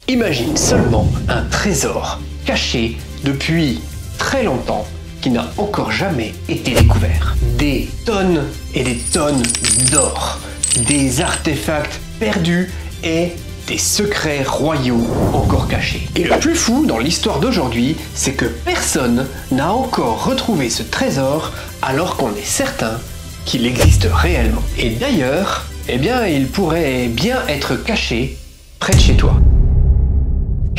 Imagine seulement un trésor caché depuis très longtemps qui n'a encore jamais été découvert. Des tonnes et des tonnes d'or, des artefacts perdus et des secrets royaux encore cachés. Et le plus fou dans l'histoire d'aujourd'hui, c'est que personne n'a encore retrouvé ce trésor alors qu'on est certain qu'il existe réellement. Et d'ailleurs, eh bien, il pourrait bien être caché près de chez toi.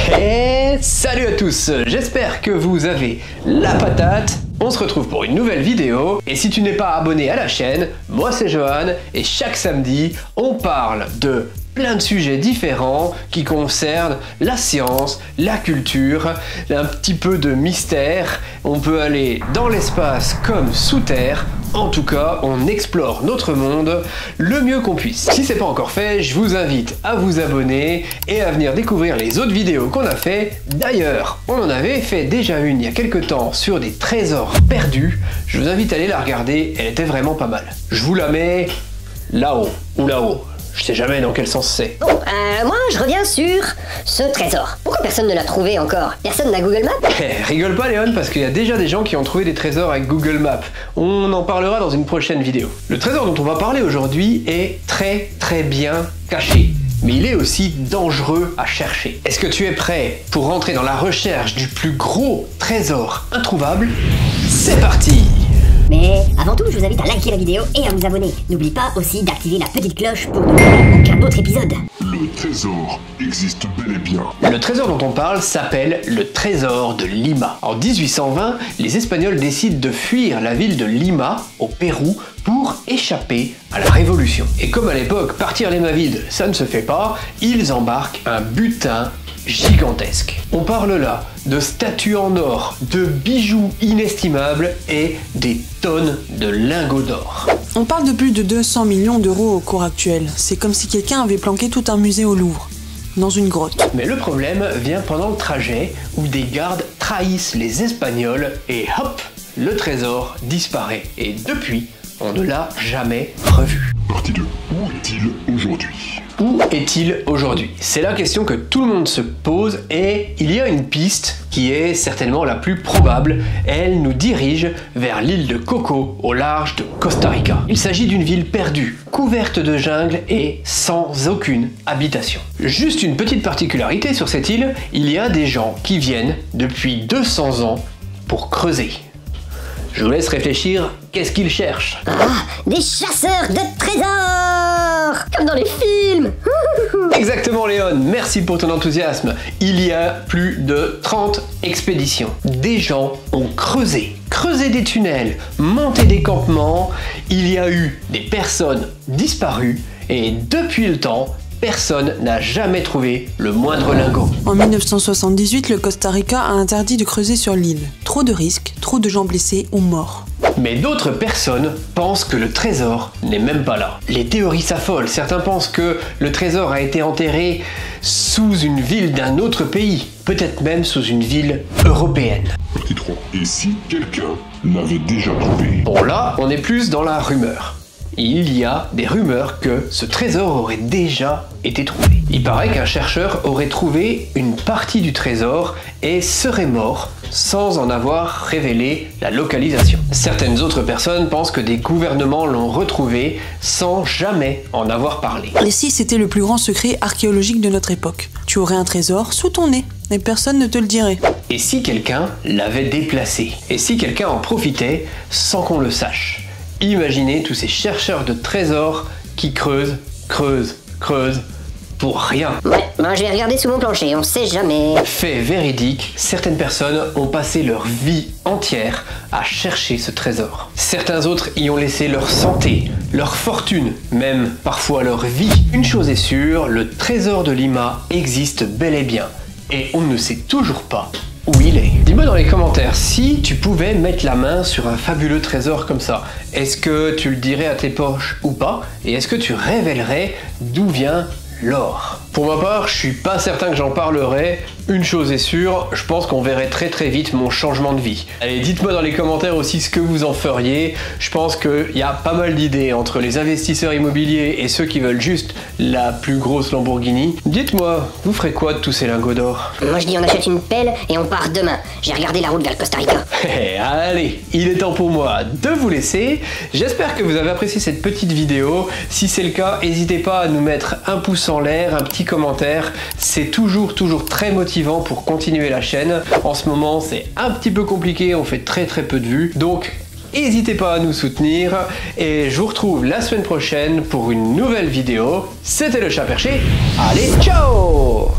Hey, salut à tous, j'espère que vous avez la patate. On se retrouve pour une nouvelle vidéo et si tu n'es pas abonné à la chaîne, moi c'est Johan et chaque samedi on parle de plein de sujets différents qui concernent la science, la culture, un petit peu de mystère. On peut aller dans l'espace comme sous terre. En tout cas, on explore notre monde le mieux qu'on puisse. Si c'est pas encore fait, je vous invite à vous abonner et à venir découvrir les autres vidéos qu'on a fait. D'ailleurs, on en avait fait déjà une il y a quelques temps sur des trésors perdus. Je vous invite à aller la regarder, elle était vraiment pas mal. Je vous la mets là-haut ou là-haut. Je sais jamais dans quel sens c'est. Bon, moi je reviens sur ce trésor. Pourquoi personne ne l'a trouvé encore? Personne n'a Google Maps? Rigole pas Léon, parce qu'il y a déjà des gens qui ont trouvé des trésors avec Google Maps. On en parlera dans une prochaine vidéo. Le trésor dont on va parler aujourd'hui est très bien caché. Mais il est aussi dangereux à chercher. Est-ce que tu es prêt pour rentrer dans la recherche du plus gros trésor introuvable? C'est parti! Mais avant tout, je vous invite à liker la vidéo et à vous abonner. N'oublie pas aussi d'activer la petite cloche pour ne louper aucun autre épisode. Le trésor existe bel et bien. Le trésor dont on parle s'appelle le trésor de Lima. En 1820, les Espagnols décident de fuir la ville de Lima, au Pérou, pour échapper à la Révolution. Et comme à l'époque, partir les mains vides, ça ne se fait pas, ils embarquent un butin gigantesque. On parle là de statues en or, de bijoux inestimables et des tonnes de lingots d'or. On parle de plus de 200 millions d'euros au cours actuel. C'est comme si quelqu'un avait planqué tout un musée au Louvre, dans une grotte. Mais le problème vient pendant le trajet où des gardes trahissent les Espagnols et hop, le trésor disparaît. Et depuis, on ne l'a jamais revu. Partie 2. Où est-il aujourd'hui? Où est-il aujourd'hui? C'est la question que tout le monde se pose et il y a une piste qui est certainement la plus probable. Elle nous dirige vers l'île de Coco au large de Costa Rica. Il s'agit d'une ville perdue, couverte de jungle et sans aucune habitation. Juste une petite particularité sur cette île, il y a des gens qui viennent depuis 200 ans pour creuser. Je vous laisse réfléchir, qu'est-ce qu'ils cherchent? Ah, des chasseurs de trésors! Comme dans les films! Exactement Léon, merci pour ton enthousiasme. Il y a plus de 30 expéditions. Des gens ont creusé des tunnels, monté des campements. Il y a eu des personnes disparues et depuis le temps, personne n'a jamais trouvé le moindre lingot. En 1978, le Costa Rica a interdit de creuser sur l'île. Trop de risques, trop de gens blessés ou morts. Mais d'autres personnes pensent que le trésor n'est même pas là. Les théories s'affolent. Certains pensent que le trésor a été enterré sous une ville d'un autre pays, peut-être même sous une ville européenne. Partie 3. Et si quelqu'un l'avait déjà trouvé? Bon là, on est plus dans la rumeur. Il y a des rumeurs que ce trésor aurait déjà été trouvé. Il paraît qu'un chercheur aurait trouvé une partie du trésor et serait mort sans en avoir révélé la localisation. Certaines autres personnes pensent que des gouvernements l'ont retrouvé sans jamais en avoir parlé. Et si c'était le plus grand secret archéologique de notre époque? Tu aurais un trésor sous ton nez et personne ne te le dirait. Et si quelqu'un l'avait déplacé? Et si quelqu'un en profitait sans qu'on le sache? Imaginez tous ces chercheurs de trésors qui creusent pour rien. Ouais, moi je vais regarder sous mon plancher, on sait jamais. Fait véridique, certaines personnes ont passé leur vie entière à chercher ce trésor. Certains autres y ont laissé leur santé, leur fortune, même parfois leur vie. Une chose est sûre, le trésor de Lima existe bel et bien. Et on ne sait toujours pas où il est. Dis-moi dans les commentaires si tu pouvais mettre la main sur un fabuleux trésor comme ça. Est-ce que tu le dirais à tes poches ou pas? Et est-ce que tu révélerais d'où vient l'or. Pour ma part, je suis pas certain que j'en parlerai. Une chose est sûre, je pense qu'on verrait très très vite mon changement de vie. Allez, dites-moi dans les commentaires aussi ce que vous en feriez. Je pense qu'il y a pas mal d'idées entre les investisseurs immobiliers et ceux qui veulent juste la plus grosse Lamborghini. Dites-moi, vous ferez quoi de tous ces lingots d'or? Moi je dis on achète une pelle et on part demain. J'ai regardé la route vers le Costa Rica. Allez, il est temps pour moi de vous laisser. J'espère que vous avez apprécié cette petite vidéo. Si c'est le cas, n'hésitez pas à nous mettre un pouce en l'air, un petit commentaire. C'est toujours très motivant pour continuer la chaîne. En ce moment, c'est un petit peu compliqué, on fait très peu de vues. Donc, n'hésitez pas à nous soutenir. Et je vous retrouve la semaine prochaine pour une nouvelle vidéo. C'était le Chat Perché. Allez, ciao!